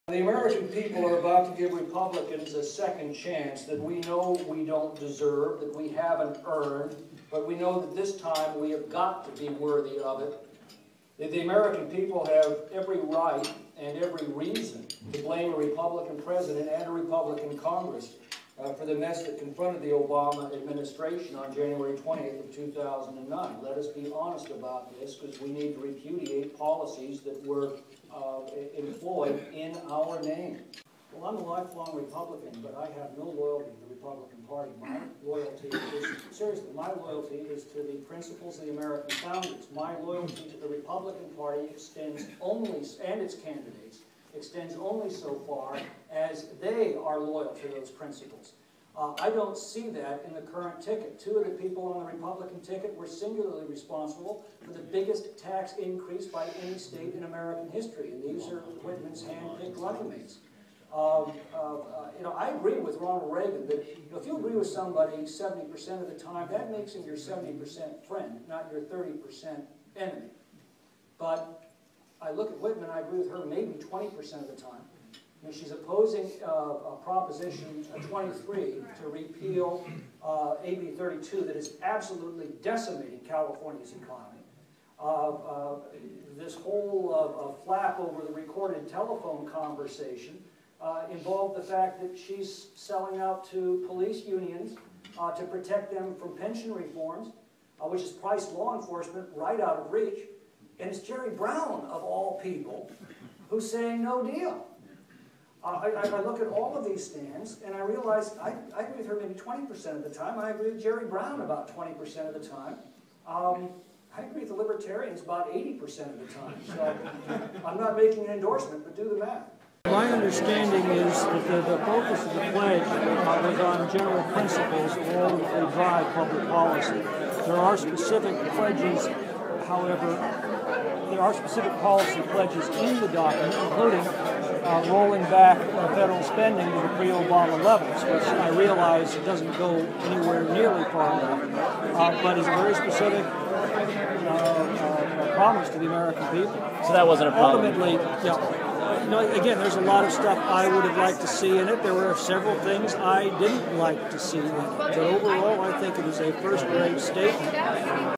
The American people are about to give Republicans a second chance that we know we don't deserve, that we haven't earned, but we know that this time we have got to be worthy of it. The American people have every right and every reason to blame a Republican president and a Republican Congress for the mess that confronted the Obama administration on January 20th of 2009. Let us be honest about this, because we need to repudiate policies that were employed in our name. Well, I'm a lifelong Republican, but I have no loyalty to the Republican Party. My loyalty is to the principles of the American founders. My loyalty to the Republican Party extends only, and its candidates, extends only so far as they are loyal to those principles. I don't see that in the current ticket. Two of the people on the Republican ticket were singularly responsible for the biggest tax increase by any state in American history, and these are Whitman's hand-picked running mates. I agree with Ronald Reagan that if you agree with somebody 70% of the time, that makes him your 70% friend, not your 30% enemy. But I look at Whitman, I agree with her maybe 20% of the time. And she's opposing Proposition 23 to repeal AB 32 that is absolutely decimating California's economy. This whole flap over the recorded telephone conversation involved the fact that she's selling out to police unions to protect them from pension reforms, which has priced law enforcement right out of reach. And it's Jerry Brown, of all people, who's saying no deal. I look at all of these stands, and I realize I agree with her maybe 20% of the time. I agree with Jerry Brown about 20% of the time. I agree with the Libertarians about 80% of the time. So I'm not making an endorsement, but do the math. My understanding is that the focus of the pledge was on general principles that will ultimately drive public policy. There are specific pledges, however, there are specific policy pledges in the document, including rolling back federal spending to the pre-Obama levels, which I realize doesn't go anywhere nearly far enough, but is a very specific promise to the American people. So that wasn't a problem? Ultimately, again, there's a lot of stuff I would have liked to see in it. There were several things I didn't like to see in it. But overall, I think it is a first-rate statement.